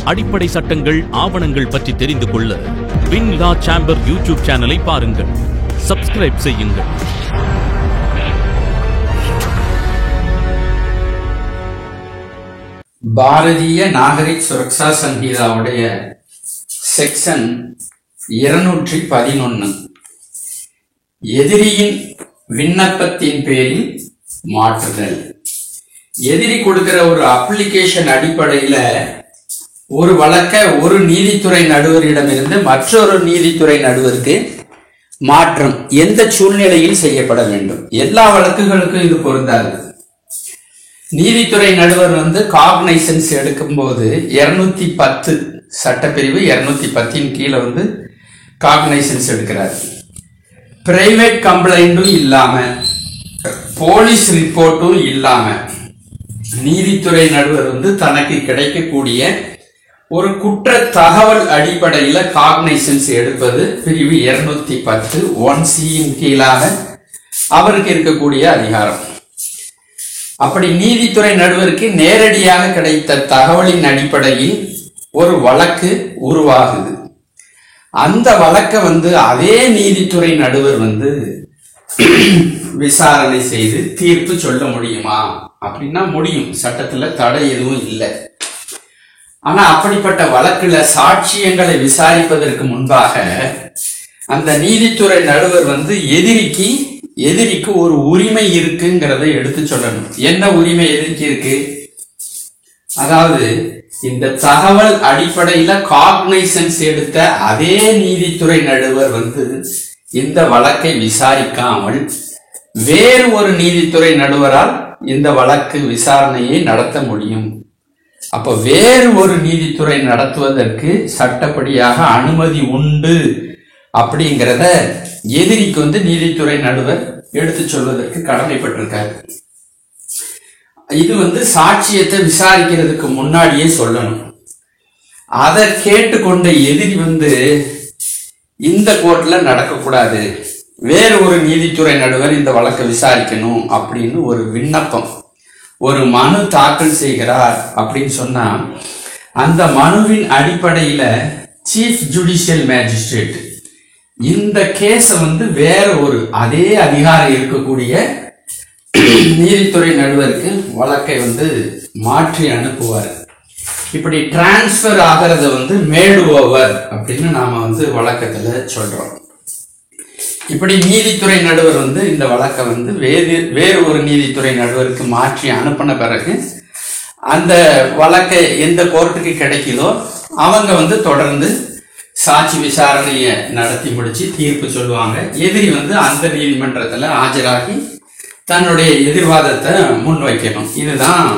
அடிப்படை சட்டங்கள், ஆவணங்கள் பற்றி தெரிந்து கொள்ள வின் லா சேம்பர் யூடியூப் சேனலை பாருங்கள். சப்ஸ்கிரைப் செய்யுங்கள். பாரதிய நாகரிக் சுரக்ஷா சங்கீதாவுடைய செக்ஷன் 211 எதிரியின் விண்ணப்பத்தின் பேரில் மாற்றுதல். எதிரி கொடுக்கிற ஒரு அப்ளிகேஷன் அடிப்படையில ஒரு வழக்க ஒரு நீதித்துறை நடுவரிடமிருந்து மற்றொரு நீதித்துறை நடுவருக்கு மாற்றம் எந்த சூழ்நிலையில் செய்யப்பட வேண்டும்? எல்லா வழக்குகளுக்கும் இது பொருந்தாது. நீதித்துறை நடுவர் காக்னைசன்ஸ் எடுக்கும் போது 210 சட்டப்பிரிவு 210 கீழே காக்னைசன்ஸ் எடுக்கிறார். பிரைவேட் கம்ப்ளைண்டும் இல்லாம போலீஸ் ரிப்போர்ட்டும் இல்லாம நீதித்துறை நடுவர் தனக்கு கிடைக்கக்கூடிய ஒரு குற்ற தகவல் அடிப்படையில காக்னைசன்ஸ் எடுப்பது பிரிவு 210 1C கீழாக அவருக்கு இருக்கக்கூடிய அதிகாரம். அப்படி நீதித்துறை நடுவருக்கு நேரடியாக கிடைத்த தகவலின் அடிப்படையில் ஒரு வழக்கு உருவாகுது. அந்த வழக்க அதே நீதித்துறை நடுவர் விசாரணை செய்து தீர்ப்பு சொல்ல முடியுமா அப்படின்னா முடியும். சட்டத்துல தடை எதுவும் இல்லை. ஆனா அப்படிப்பட்ட வழக்குல சாட்சியங்களை விசாரிப்பதற்கு முன்பாக அந்த நீதித்துறை நடுவர் எதிரிக்கு ஒரு உரிமை இருக்குங்கிறத எடுத்து சொல்லணும். என்ன உரிமை எதிரிக்கு இருக்கு? அதாவது இந்த தகவல் அடிப்படையில காக்னைசன்ஸ் எடுத்த அதே நீதித்துறை நடுவர் இந்த வழக்கை விசாரிக்காமல் வேறு ஒரு நீதித்துறை நடுவரால் இந்த வழக்கு விசாரணையை நடத்த முடியும். அப்ப வேறு ஒரு நீதித்துறை நடத்துவதற்கு சட்டப்படியாக அனுமதி உண்டு அப்படிங்கிறத எதிரிக்கு நீதித்துறை நடுவர் எடுத்து சொல்வதற்கு கடமைப்பட்டிருக்காரு. இது சாட்சியத்தை விசாரிக்கிறதுக்கு முன்னாடியே சொல்லணும். அதை கேட்டுக்கொண்ட எதிரி இந்த கோர்ட்ல நடக்கக்கூடாது, வேறு ஒரு நீதித்துறை நடுவர் இந்த வழக்கை விசாரிக்கணும் அப்படின்னு ஒரு விண்ணப்பம், ஒரு மனு தாக்கல் செய்கிறார் அப்படின்னு சொன்னா அந்த மனுவின் அடிப்படையில சீஃப் ஜுடிஷியல் மேஜிஸ்ட்ரேட் இந்த கேஸ வேற ஒரு அதே அதிகாரம் இருக்கக்கூடிய நீதித்துறை நடுவருக்கு வழக்கை மாற்றி அனுப்புவார். இப்படி டிரான்ஸ்பர் ஆகிறத மேடு ஓவர் அப்படின்னு நாம வழக்கத்துல சொல்றோம். இப்படி நீதித்துறை நடுவர் இந்த வழக்கை வேறு ஒரு நீதித்துறை நடுவருக்கு மாற்றி அனுப்பின பிறகு அந்த வழக்கை எந்த கோர்ட்டுக்கு கிடைக்குதோ அவங்க தொடர்ந்து சாட்சி விசாரணைய நடத்தி முடிச்சு தீர்ப்பு சொல்லுவாங்க. எதிரி அந்த நீதிமன்றத்துல ஆஜராகி தன்னுடைய எதிர்வாதத்தை முன்வைக்கணும். இதுதான்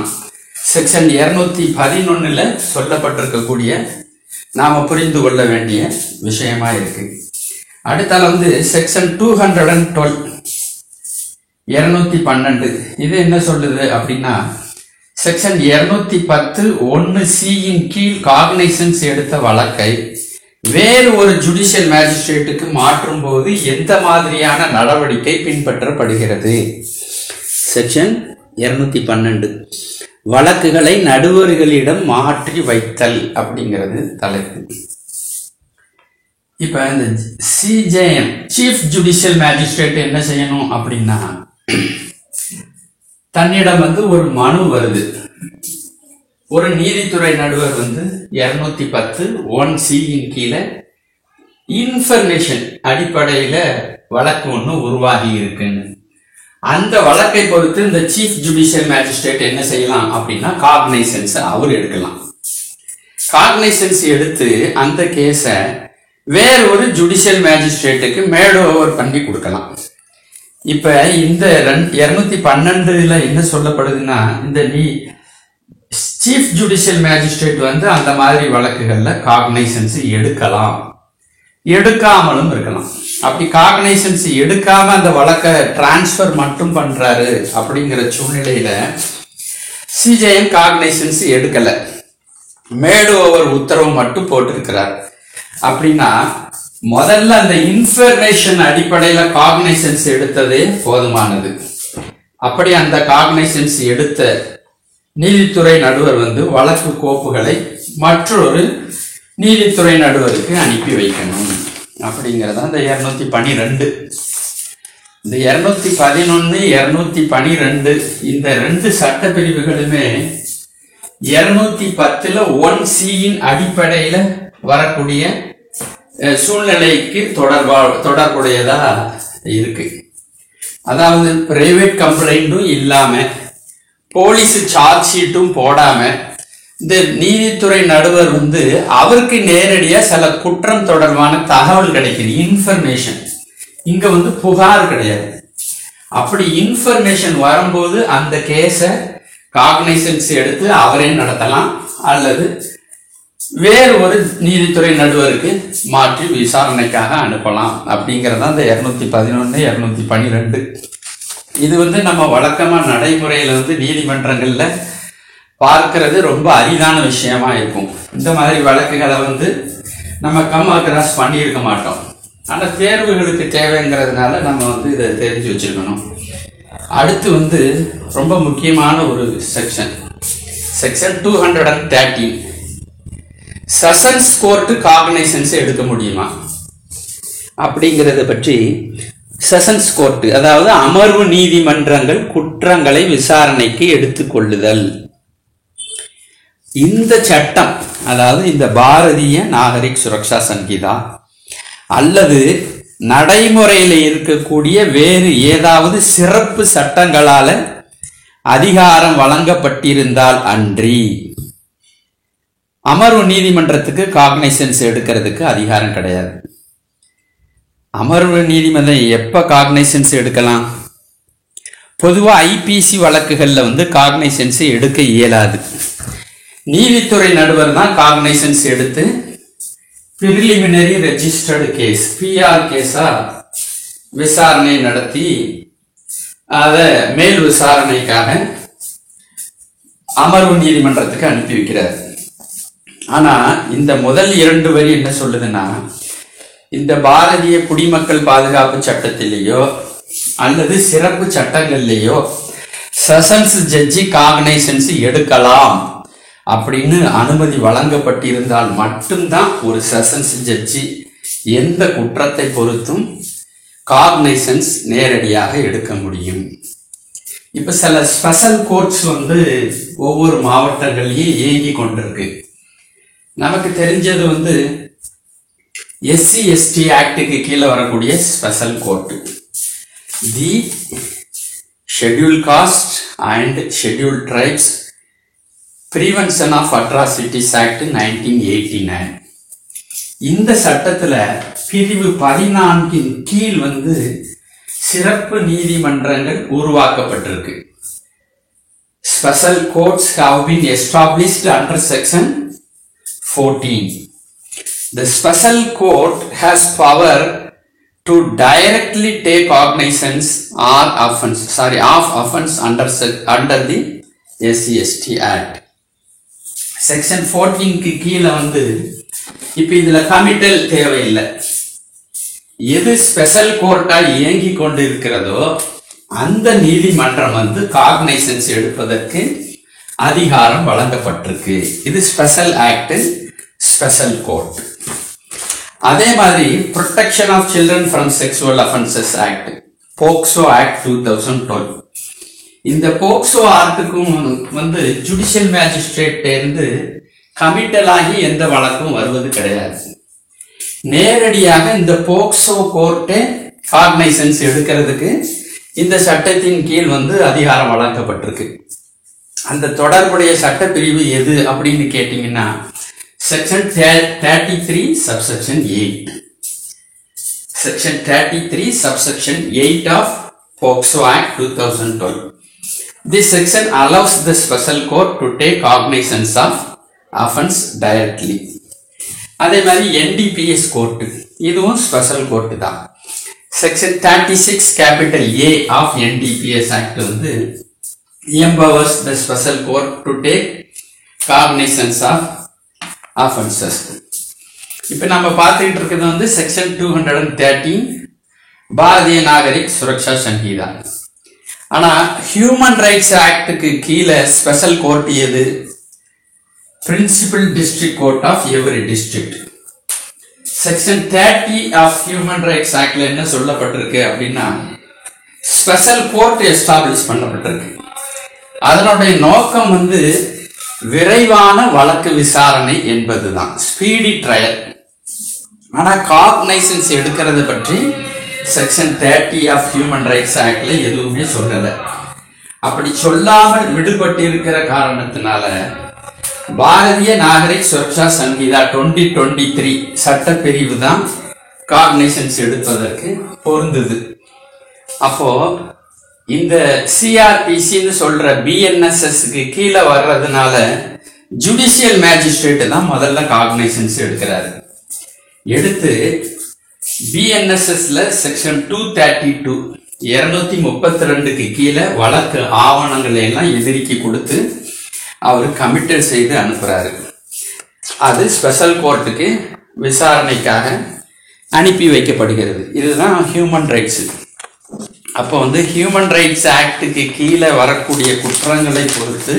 செக்ஷன் 211 சொல்லப்பட்டிருக்கக்கூடிய நாம புரிந்து கொள்ள வேண்டிய விஷயமா இருக்கு. அடுத்தால செக்ஷன் 212 212 இது என்ன சொல்லுது அப்படின்னா, செக்ஷன் 210 1C கீழ் காக்னைசன்ஸ் எடுத்த வழக்கை வேறு ஒரு ஜுடிஷியல் மேஜிஸ்ட்ரேட்டுக்கு மாற்றும் போது எந்த மாதிரியான நடவடிக்கை பின்பற்றப்படுகிறது? செக்ஷன் 212 வழக்குகளை நடுவர்களிடம் மாற்றி வைத்தல் அப்படிங்கிறது தலைப்பு. இப்ப இந்த CJM சீஃப் ஜுடிஷியல் மேஜிஸ்ட்ரேட் என்ன செய்யணும் அப்படின்னா, தன்னிடம் ஒரு மனு வருது. ஒரு நீதித்துறை நடுவர் 210 1C கீழே இன்ஃபர்மேஷன் அடிப்படையில வழக்கு ஒண்ணு உருவாகி இருக்குன்னு, அந்த வழக்கை பொறுத்து இந்த சீஃப் ஜுடிஷியல் மேஜிஸ்ட்ரேட் என்ன செய்யலாம் அப்படின்னா காக்னைசன்ஸ் அவர் எடுக்கலாம். காக்னைசன்ஸ் எடுத்து அந்த கேஸ வேற ஒரு ஜுடிஷியல் மேஜிஸ்ட்ரேட்டுக்கு மேட் ஓவர் பண்ணி கொடுக்கலாம். இப்ப இந்த 212 என்ன சொல்லப்படுதுன்னா, இந்த சீஃப் ஜுடிஷியல் மேஜிஸ்ட்ரேட் அந்த மாதிரி வழக்குகள்ல காக்னைசன்ஸ் எடுக்கலாம், எடுக்காமலும் இருக்கலாம். அப்படி காக்னைசன்ஸ் எடுக்காம அந்த வழக்க டிரான்ஸ்பர் மட்டும் பண்றாரு அப்படிங்கிற சூழ்நிலையில CJM காக்னைசன்ஸ் எடுக்கல, மேடு ஓவர் உத்தரவு மட்டும் போட்டிருக்கிறார். அப்படின்னா முதல்ல அந்த இன்ஃபர்மேஷன் அடிப்படையில காக்னைசன்ஸ் எடுத்ததே போதுமானது. அப்படி அந்த காக்னைசன்ஸ் எடுத்த நீதித்துறை நடுவர் வழக்கு கோப்புகளை மற்றொரு நீதித்துறை நடுவருக்கு அனுப்பி வைக்கணும் அப்படிங்கிறதா இந்த 212. இந்த 211 212 இந்த 2 சட்ட பிரிவுகளுமே 210 1C அடிப்படையில வரக்கூடிய சூழ்நிலைக்கு தொடர்புடையதா இருக்கு. அதாவது பிரைவேட் கம்ப்ளைண்டும் இல்லாம போலீஸ் சார்ஜ் ஷீட்டும் போடாம இந்த நீதித்துறை நடுவர் அவருக்கு நேரடியா சில குற்றம் தொடர்பான தகவல் கிடைக்குது, இன்ஃபர்மேஷன். இங்க புகார் கிடையாது. அப்படி இன்ஃபர்மேஷன் வரும்போது அந்த கேஸை காக்னைசன்ஸ் எடுத்து அவரே நடத்தலாம் அல்லது வேறு ஒரு நீதித்துறை நடுவருக்கு மாற்றி விசாரணைக்காக அனுப்பலாம் அப்படிங்கறத இந்த 211 212. இது நம்ம வழக்கமா நடைமுறையில நீதிமன்றங்கள்ல பார்க்கிறது ரொம்ப அரிதான விஷயமா இருக்கும். இந்த மாதிரி வழக்குகளை நம்ம கம் அக்ராஸ் பண்ணியிருக்க மாட்டோம். ஆனா தேர்வுகளுக்கு தேவைங்கிறதுனால நம்ம இதை தெரிஞ்சு வச்சிருக்கணும். அடுத்து ரொம்ப முக்கியமான ஒரு செக்ஷன் 213. செஷன்ஸ் கோர்ட் காக்னைசன்ஸ் எடுக்க முடியுமா அப்படிங்கறத பற்றி செஷன்ஸ் கோர்ட், அதாவது அமர்வு நீதிமன்றங்கள் குற்றங்களை விசாரணைக்கு எடுத்துக்கொள்ளுதல். இந்த சட்டம், அதாவது இந்த பாரதிய நாகரிக் சுரக்ஷா சங்கீதா அல்லது நடைமுறையில் இருக்கக்கூடிய வேறு ஏதாவது சிறப்பு சட்டங்களால அதிகாரம் வழங்கப்பட்டிருந்தால் அன்றி அமர்வு நீதிமன்றத்துக்கு காக்னைசன்ஸ் எடுக்கிறதுக்கு அதிகாரம் கிடையாது. அமர்வு நீதிமன்றம் எப்ப காக்னைசன்ஸ் எடுக்கலாம்? பொதுவா ஐபிசி வழக்குகள்ல காக்னைசன்ஸ் எடுக்க இயலாது. நீதித்துறை நடுவர் தான் காக்னைசன்ஸ் எடுத்து பிரிலிமினரி ரெஜிஸ்டர்டு கேஸ் பிஆர் கேஸா விசாரணை நடத்தி அத மேல் விசாரணைக்காக அமர்வு நீதிமன்றத்துக்கு அனுப்பி வைக்கிறார். ஆனா இந்த முதல் 2 வரி என்ன சொல்லுதுன்னா, இந்த பாரதிய குடிமக்கள் பாதுகாப்பு சட்டத்திலேயோ அல்லது சிறப்பு சட்டங்கள்லயோ செஷன்ஸ் ஜட்ஜி காக்னைசன்ஸ் எடுக்கலாம் அப்படின்னு அனுமதி வழங்கப்பட்டிருந்தால் மட்டும்தான் ஒரு செஷன்ஸ் ஜட்ஜி எந்த குற்றத்தை பொறுத்தும் காக்னைசன்ஸ் நேரடியாக எடுக்க முடியும். இப்ப சில ஸ்பெஷல் கோர்ட்ஸ் ஒவ்வொரு மாவட்டங்களையும் இயங்கி கொண்டிருக்கு. நமக்கு தெரிஞ்சது எஸ்சி எஸ்டி ஆக்டுக்கு கீழே வரக்கூடிய special court, the schedule caste and schedule tribes prevention of atrocities act 1989. இந்த சட்டத்துல பிரிவு 14 கீழ் சிறப்பு நீதிமன்றங்கள் உருவாக்கப்பட்டிருக்கு. Special courts have been established under section 14. The special court has power to directly take cognizance or of offense under the SC/ST Act. Section 14 கீழே இப்ப இதுல கமிட்டல் தேவையில்லை. எது ஸ்பெஷல் கோர்ட்டா இயங்கி கொண்டு இருக்கிறதோ அந்த நீதிமன்றம் காக்னைசன்ஸ் எடுப்பதற்கு அதிகாரம் வழங்கப்பட்டிருக்கு. இது ஸ்பெஷல் ஆக்ட், ஸ்பெஷல் கோர்ட். அதே மாதிரி protection of children from sexual offences act, POCSO act 2012. இந்த போக்சோ ஆக்டுக்கும் ஜுடிஷியல் மேஜிஸ்ட்ரேட் இருந்து கமிட்டல் ஆகி எந்த வழக்கும் வருவது கிடையாது. நேரடியாக இந்த போக்சோ கோர்ட்டே காக்னைசன்ஸ் எடுக்கிறதுக்கு இந்த சட்டத்தின் கீழ் அதிகாரம் வழங்கப்பட்டிருக்கு. அந்த தொடர்புடைய சட்ட பிரிவு எது அப்படின்னு கேட்டீங்கன்னா section 33 subsection 8. Section 33 subsection 8 of POCSO Act 2012. This section allows the special court to take cognizance of offense directly. அதே மாதிரி NDPS கோர்ட், இதுவும் ஸ்பெஷல் கோர்ட் தான். Section 36 capital A of NDPS Act empowers the special court to take cognizance of offenses. இப்ப நம்ம பார்த்துட்டு இருக்கிறது section 213 Bharatiya Nagarik Suraksha Sangeetha. ஆனா human rights ஆக்டுக்கு கீழே ஸ்பெஷல் கோர்ட் எது? Principal District Court of every district. Section 30 of Human Rights Act என்ன சொல்லப்பட்டிருக்கு அப்படின்னா ஸ்பெஷல் கோர்ட் எஸ்டாப்ளிஷ் பண்ணப்பட்டிருக்கு. அதனுடைய நோக்கம் வந்து விரைவான வழக்கு விசாரணை என்பதுதான், ஸ்பீடி ட்ரையல். ஆனா காக்னைசன்ஸ் எடுக்கிறது பற்றி செக்ஷன் 30 ஆஃப் ஹியூமன் ரைட்ஸ் ஆக்ட்ல எதுவுமே சொல்லல. அப்படி சொல்லாமல் விடுபட்டு இருக்கிற காரணத்தினால பாரதிய நாகரிக் சுரக்ஷா சங்கீதா 2023 சட்டப்பிரிவு தான் காக்னைசன்ஸ் எடுப்பதற்கு பொருந்தது. அப்போ இந்த சிஆர்பிசின்னு சொல்ற பிஎன்எஸ்எஸ்க்கு கீழே வர்றதுனால ஜுடிஷியல் மேஜிஸ்ட்ரேட் தான் முதல்ல காக்னைசன்ஸ் எடுக்கிறாரு. எடுத்து பிஎன்எஸ்எஸ்ல செக்ஷன் 232 232க்கு கீழே வழக்கு ஆவணங்களை எல்லாம் எதிரிக்கு கொடுத்து அவர் கமிட்டட் செய்து அனுப்புறாரு. அது ஸ்பெஷல் கோர்ட்டுக்கு விசாரணைக்காக அனுப்பி வைக்கப்படுகிறது. இதுதான் ஹியூமன் ரைட்ஸ். அப்போ வந்து ஹியூமன் ரைட்ஸ் ஆக்டுக்கு கீழே வரக்கூடிய குற்றங்களை பொறுத்து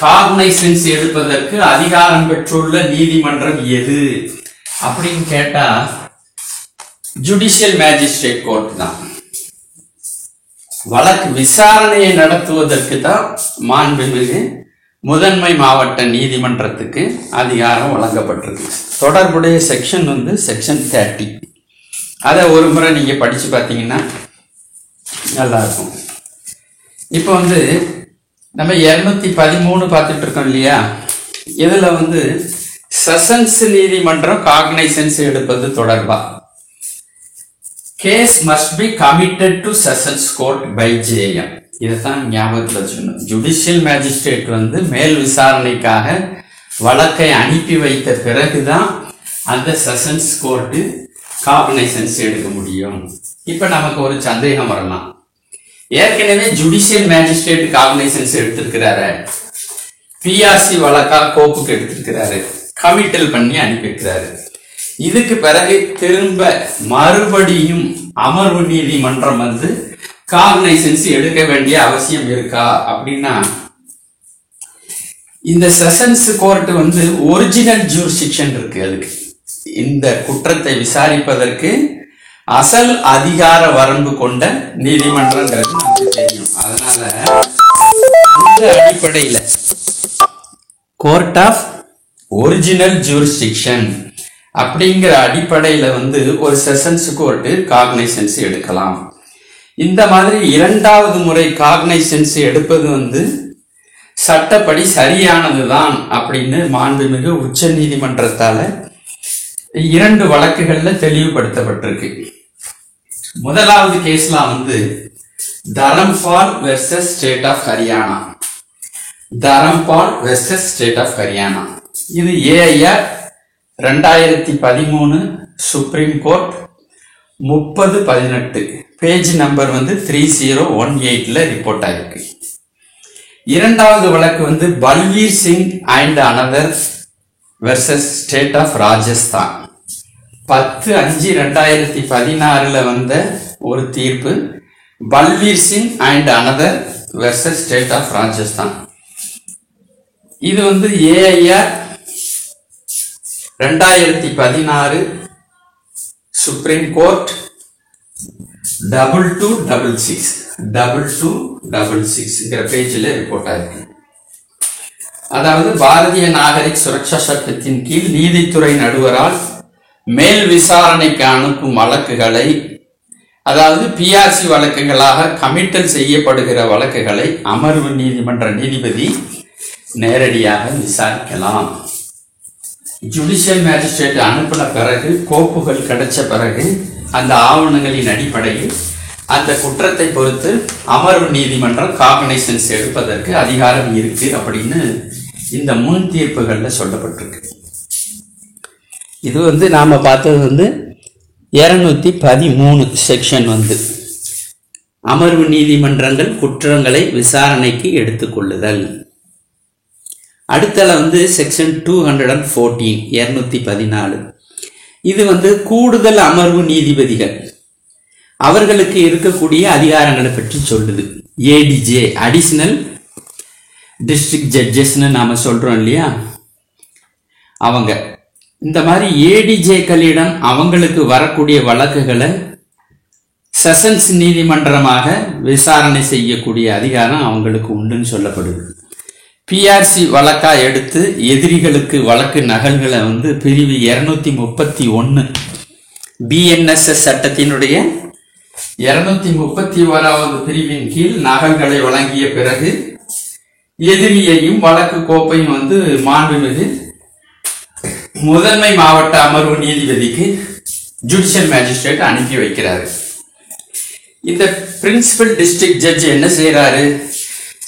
காக்னைசன்ஸ் எடுப்பதற்கு அதிகாரம் பெற்றுள்ள நீதிமன்றம் எது அப்படின்னு கேட்டா ஜுடிஷியல் மேஜிஸ்ட்ரேட் கோர்ட் தான். வழக்கு விசாரணையை நடத்துவதற்கு தான் மாண்புமிகு முதன்மை மாவட்ட நீதிமன்றத்துக்கு அதிகாரம் வழங்கப்பட்டிருக்கு. தொடர்புடைய செக்ஷன் வந்து செக்ஷன் 30. அதை ஒரு முறை நீங்க படிச்சு பார்த்தீங்கன்னா நல்லா இருக்கும். இப்போ வந்து நம்ம 213 பார்த்துட்டு இருக்கோம் இல்லையா, இதுல வந்து செஷன்ஸ் நீதிமன்றம் காக்னைசன்ஸ் எடுப்பது தொடர்பா case must be committed to sessions court by JM. இதைத்தான் ஞாபகத்தில் வச்சுக்கணும். ஜுடிஷியல் மேஜிஸ்ட்ரேட் வந்து மேல் விசாரணைக்காக வழக்கை அனுப்பி வைத்த பிறகுதான் அந்த செஷன்ஸ் கோர்ட்டு காக்னைசன்ஸ் எடுக்க முடியும். இப்ப நமக்கு ஒரு சந்தேகம் வரலாம், ஏற்கனவே ஜுடிஷியல் மேஜிஸ்ட்ரேட் காக்னைசன்ஸ் எடுத்திருக்கிறாரு, பிஆர்சி வழக்கா கோப்புக்கு எடுத்திருக்கிறாரு, கமிட்டல் பண்ணி அனுப்பியிருக்கிறாரு. இதுக்கு பிறகு திரும்ப மறுபடியும் அமர்வு நீதிமன்றம் வந்து காக்னைசன்ஸ் எடுக்க வேண்டிய அவசியம் இருக்கா அப்படின்னா, இந்த செஷன்ஸ் கோர்ட் வந்து ஒரிஜினல் ஜூரிஸ்டிக்ஷன் இருக்கு. அதுக்கு இந்த குற்றத்தை விசாரிப்பதற்கு அசல் அதிகார வரம்பு கொண்ட நீதிமன்றங்கிறது நமக்கு தெரியும். அதனால அந்த அடிப்படையில் கோர்ட் ஆஃப் ஒரிஜினல் ஜூரிஸ்டிக்ஷன் அப்படிங்கிற அடிப்படையில் வந்து ஒரு செஷன்ஸ் கோர்ட் காக்னைசன்ஸ் எடுக்கலாம். இந்த மாதிரி இரண்டாவது முறை காக்னைசன்ஸ் எடுப்பது வந்து சட்டப்படி சரியானதுதான் அப்படின்னு மாண்புமிகு உச்ச நீதிமன்றத்தால 2 வழக்குகள்ல தெளிவுபடுத்தப்பட்டிருக்கு. முதலாவது கேஸ்லாம் வந்து Dharampal versus state of Haryana. Dharampal versus state of Haryana. இது AIR 2013 supreme court 3018 page number வந்து 3018ல ரிப்போர்ட் ஆயிருக்கு. இரண்டாவது வழக்கு வந்து Balvir Singh and another versus state of Rajasthan. 10/5/2016 வந்த ஒரு தீர்ப்பு, Balvir Singh and another versus state of Rajasthan. இது வந்து ஏஐஆர் 2016 சுப்ரீம் கோர்ட் 2266 பேஜில் ரிப்போர்ட் ஆயிருக்கு. அதாவது பாரதிய நாகரிக் சுரக்ஷா சட்டத்தின் கீழ் நீதித்துறை நடுவரால் மேல் விசாரணைக்கு அனுப்பும் வழக்குகளை, அதாவது பிஆர்சி வழக்குகளாக கமிட்டல் செய்யப்படுகிற வழக்குகளை அமர்வு நீதிமன்ற நீதிபதி நேரடியாக விசாரிக்கலாம். ஜுடிஷியல் மேஜிஸ்ட்ரேட் அனுப்பின பிறகு, கோப்புகள் கிடைச்ச பிறகு, அந்த ஆவணங்களின் அடிப்படையில் அந்த குற்றத்தை பொறுத்து அமர்வு நீதிமன்றம் காக்னைசன்ஸ் எடுப்பதற்கு அதிகாரம் இருக்கு அப்படின்னு இந்த முன் தீர்ப்புகள்ல சொல்லப்பட்டிருக்கு. இது வந்து நாம பார்த்தது வந்து 213 செக்ஷன் வந்து அமர்வு நீதிமன்றங்கள் குற்றங்களை விசாரணைக்கு எடுத்துக்கொள்ளுதல். அடுத்தல வந்து செக்ஷன் 214 214. இது வந்து கூடுதல் அமர்வு நீதிபதிகள் அவர்களுக்கு இருக்கக்கூடிய அதிகாரங்களை பற்றி சொல்லுது. ஏடிஜே அடிஷனல் டிஸ்ட்ரிக்ட் ஜட்ஜஸ்ன்னு நாம சொல்றோம் இல்லையா, அவங்க இந்த மாதிரி ஏடிஜேக்களிடம் அவங்களுக்கு வரக்கூடிய வழக்குகளை செஷன்ஸ் நீதிமன்றமாக விசாரணை செய்யக்கூடிய அதிகாரம் அவங்களுக்கு உண்டுன்னு சொல்லப்படுது. பிஆர்சி வழக்கா எடுத்து எதிரிகளுக்கு வழக்கு நகல்களை வந்து பிரிவு 231 பிஎன்எஸ்எஸ் சட்டத்தினுடைய 231வது பிரிவின் கீழ் நகல்களை வழங்கிய பிறகு எதிரியையும் வழக்கு கோப்பையும் வந்து மாண்புமிகு முதன்மை மாவட்ட அமர்வு நீதிபதிக்கு ஜுடிஷியல் மேஜிஸ்ட்ரேட் அனுப்பி வைக்கிறாரு. இந்த பிரின்சிபல் டிஸ்ட்ரிக்ட் ஜட்ஜ் என்ன செய்யறாரு?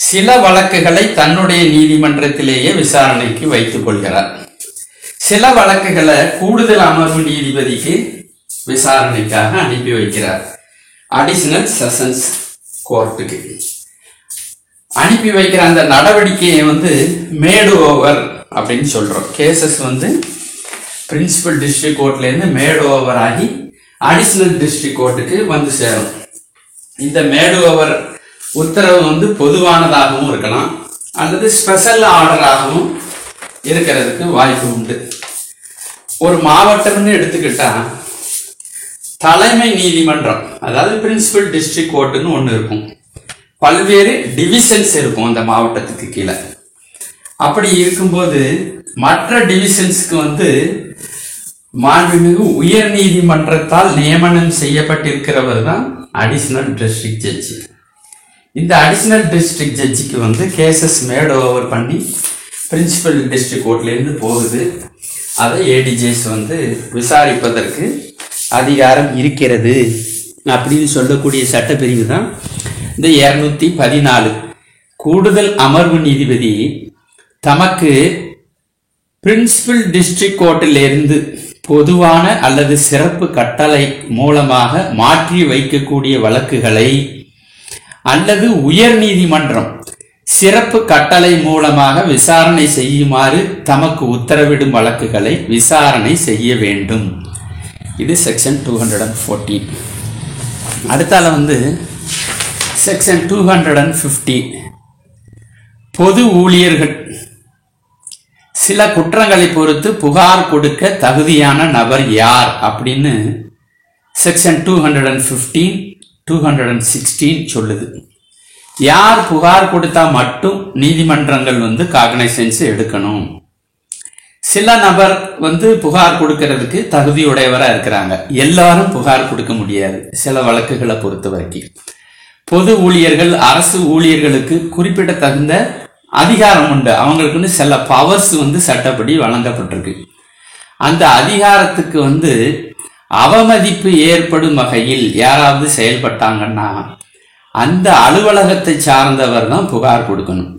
சில வழக்குகளை தன்னுடைய நீதிமன்றத்திலேயே விசாரணைக்கு வைத்துக் கொள்கிறார். சில வழக்குகளை கூடுதல் அமர்வு நீதிபதிக்கு விசாரணைக்காக அனுப்பி வைக்கிறார். அடிஷனல் செஷன்ஸ் கோர்ட்டுக்கு அனுப்பி வைக்கிற அந்த நடவடிக்கையை வந்து மேடு ஓவர் அப்படின்னு சொல்றோம். கேசஸ் வந்து பிரின்சிபல் டிஸ்ட்ரிக்ட் கோர்ட்ல இருந்து மேடு ஓவர் ஆகி அடிஷனல் டிஸ்ட்ரிக்ட் கோர்ட்டுக்கு வந்து சேரும். இந்த மேடு ஓவர் உத்தரவு வந்து பொதுவானதாகவும் இருக்கலாம் அல்லது ஸ்பெஷல் ஆர்டராகவும் இருக்கிறதுக்கு வாய்ப்பு உண்டு. ஒரு மாவட்டம்னு எடுத்துக்கிட்டா தலைமை நீதிமன்றம், அதாவது பிரின்சிபல் டிஸ்ட்ரிக்ட் கோர்ட்டுன்னு ஒன்று இருக்கும். பல்வேறு டிவிஷன்ஸ் இருக்கும் அந்த மாவட்டத்துக்கு கீழே. அப்படி இருக்கும்போது மற்ற டிவிஷன்ஸ்க்கு வந்து மாண்புமிகு உயர் நீதிமன்றத்தால் நியமனம் செய்யப்பட்டிருக்கிறவர் தான் அடிஷனல் டிஸ்ட்ரிக்ட் ஜட்ஜி. இந்த அடிஷனல் டிஸ்ட்ரிக்ட் ஜட்ஜிக்கு வந்து கேசஸ் மேட் ஓவர் பண்ணி பிரின்சிபல் டிஸ்ட்ரிக்ட் கோர்ட்ல இருந்து போகுது. அதை ஏடிஜேஸ் வந்து விசாரிப்பதற்கு அதிகாரம் இருக்கிறது அப்படின்னு சொல்லக்கூடிய சட்டப்பிரிவு தான் இந்த 214. கூடுதல் அமர்வு நீதிபதி தமக்கு பிரின்சிபல் டிஸ்ட்ரிக்ட் கோர்ட்டில் இருந்து பொதுவான அல்லது சிறப்பு கட்டளை மூலமாக மாற்றி வைக்கக்கூடிய வழக்குகளை அல்லது உயர் நீதிமன்றம் சிறப்பு கட்டளை மூலமாக விசாரணை செய்யுமாறு தமக்கு உத்தரவிடும் வழக்குகளை விசாரணை செய்ய வேண்டும். இது செக்ஷன் 214. அடுத்தால வந்து செக்ஷன் 215 பொது ஊழியர்கள் சில குற்றங்களை பொறுத்து புகார் கொடுக்க தகுதியான நபர் யார் அப்படின்னு செக்ஷன் 215 216 சொல்லுது. யார் புகார் கொடுத்தா மட்டும் நீதிமன்றங்கள் வந்து காக்னைசன்ஸ் எடுக்கணும். சில நபர் வந்து புகார் கொடுக்கறதுக்கு தகுதியுடையவரா இருக்கிறாங்க. எல்லாரும் புகார் கொடுக்க முடியாது. சில வழக்குகளை பொறுத்த வரைக்கும் பொது ஊழியர்கள் அரசு ஊழியர்களுக்கு குறிப்பிடத்தகுந்த அதிகாரம் உண்டு. அவங்களுக்குன்னு சில பவர்ஸ் வந்து சட்டப்படி வழங்கப்பட்டிருக்கு. அந்த அதிகாரத்துக்கு வந்து அவமதிப்பு ஏற்படும் வகையில் யாராவது செயல்பட்டாங்கன்னா அந்த அலுவலகத்தை சார்ந்தவர் தான் புகார் கொடுக்கணும்.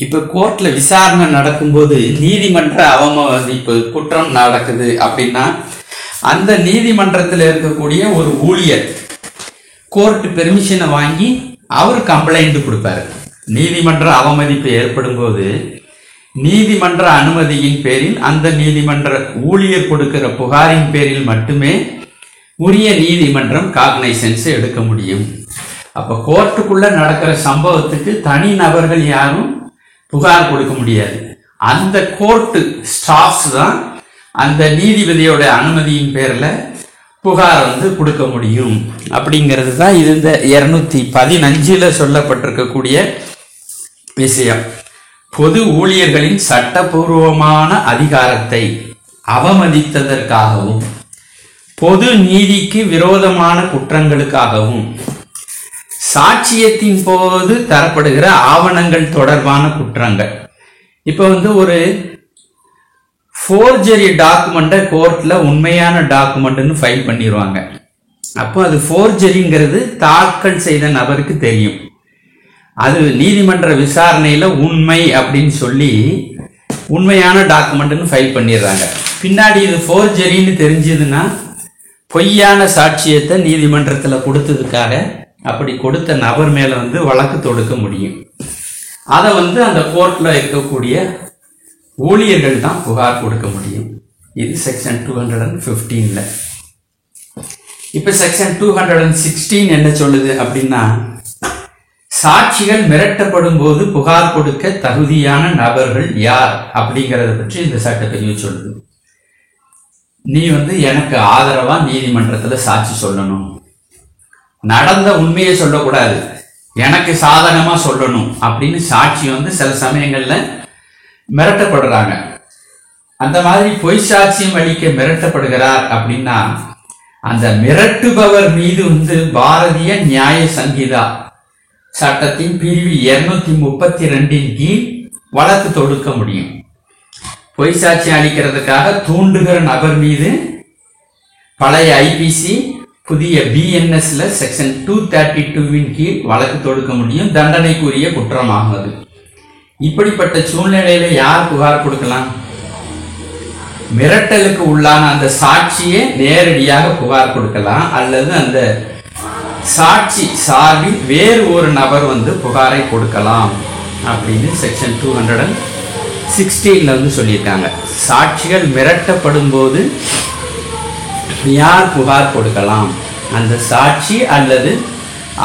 இப்ப கோர்ட்ல விசாரணை நடக்கும்போது நீதிமன்ற அவமதிப்பு குற்றம் நடக்குது அப்படின்னா அந்த நீதிமன்றத்தில் இருக்கக்கூடிய ஒரு ஊழியர் கோர்ட் பெர்மிஷனை வாங்கி அவர் கம்ப்ளைண்ட் கொடுப்பாரு. நீதிமன்ற அவமதிப்பு ஏற்படும் போது நீதிமன்ற அனுமதியின் பேரில் அந்த நீதிமன்ற ஊழியர் கொடுக்கிற புகாரின் பேரில் மட்டுமே உரிய நீதிமன்றம் காக்னைசன்ஸ் எடுக்க முடியும். அப்ப கோர்ட்டுக்குள்ள நடக்கிற சம்பவத்துக்கு தனி நபர்கள் யாரும் புகார் கொடுக்க முடியாது. அந்த கோர்ட்டு ஸ்டாஃப்ஸ் தான் அந்த நீதிபதியோட அனுமதியின் பேர்ல புகார் வந்து கொடுக்க முடியும். அப்படிங்கிறது தான் இது இந்த 215 சொல்லப்பட்டிருக்கக்கூடிய விஷயம். பொது ஊழியர்களின் சட்டபூர்வமான அதிகாரத்தை அவமதித்ததற்காகவும் பொது நீதிக்கு விரோதமான குற்றங்களுக்காகவும் சாட்சியத்தின் போது தரப்படுகிற ஆவணங்கள் தொடர்பான குற்றங்கள். இப்ப வந்து ஒரு ஃபோர்ஜரி டாக்குமெண்ட்டை கோர்ட்ல உண்மையான டாக்குமெண்ட்னு ஃபைல் பண்ணிடுவாங்க. அப்போ அது ஃபோர்ஜரிங்கிறது தாக்கல் செய்த நபருக்கு தெரியும். அது நீதிமன்ற விசாரணையில உண்மை அப்படின்னு சொல்லி உண்மையான டாக்குமெண்ட்னு ஃபைல் பண்ணிடுறாங்க. பின்னாடி இது ஃபோர்ஜரின்னு தெரிஞ்சதுன்னா பொய்யான சாட்சியத்தை நீதிமன்றத்தில் கொடுத்ததுக்காக அப்படி கொடுத்த நபர் மேல வந்து வழக்கு தொடுக்க முடியும். அதை வந்து அந்த கோர்ட்ல இருக்கக்கூடிய ஊழியர்கள் தான் புகார் கொடுக்க முடியும். இது செக்ஷன் 215ல. இப்ப செக்ஷன் 216 என்ன சொல்லுது அப்படின்னா சாட்சிகள் மிரட்டப்படும் போது புகார் கொடுக்க தகுதியான நபர்கள் யார் அப்படிங்கறத பற்றி இந்த சட்டப்பிரிவு சொல்லுது. நீ எனக்கு ஆதரவா நீதிமன்றத்துல சாட்சி சொல்லணும், நடந்த உண்மையை சொல்லக்கூடாது, எனக்கு சாதகமா சொல்லணும் அப்படின்னு சாட்சி சில சமயங்கள்ல மிரட்டப்படுறாங்க. அந்த மாதிரி பொய் சாட்சியம் அளிக்க மிரட்டப்படுகிறார் அப்படின்னா அந்த மிரட்டுபவர் மீது பாரதிய நியாய சங்கீதா சட்டத்தின் பிரிவு 232 கீழ் வழக்கு தொடுக்க முடியும். பொய் சாட்சி அளிக்கிறதுக்காக தூண்டுகிற நபர் மீது பழைய ஐபிசி புதிய பிஎன்எஸ்ல செக்ஷன் 232 கீழ் வழக்கு தொடுக்க முடியும். தண்டனைக்குரிய குற்றமாகும் அது. இப்படிப்பட்ட சூழ்நிலையில யார் புகார் கொடுக்கலாம்? மிரட்டலுக்கு உள்ளான அந்த சாட்சியே நேரடியாக புகார் கொடுக்கலாம், அல்லது அந்த சாட்சி சார்பில் வேறு ஒரு நபர் புகாரை கொடுக்கலாம் அப்படின்னு செக்ஷன் 216 சொல்லியிருக்காங்க. சாட்சிகள் மிரட்டப்படும் போது யார் புகார் கொடுக்கலாம்? அந்த சாட்சி அல்லது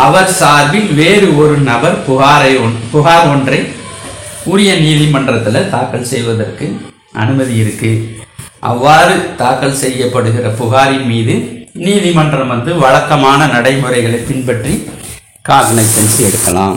அவர் சார்பில் வேறு ஒரு நபர் புகார் ஒன்றை உரிய நீதிமன்றத்தில் தாக்கல் செய்வதற்கு அனுமதி இருக்கு. அவ்வாறு தாக்கல் செய்யப்படுகிற புகாரின் மீது நீதிமன்றம் வழக்கமான நடைமுறைகளை பின்பற்றி காக்னைசன்ஸ் எடுக்கலாம்.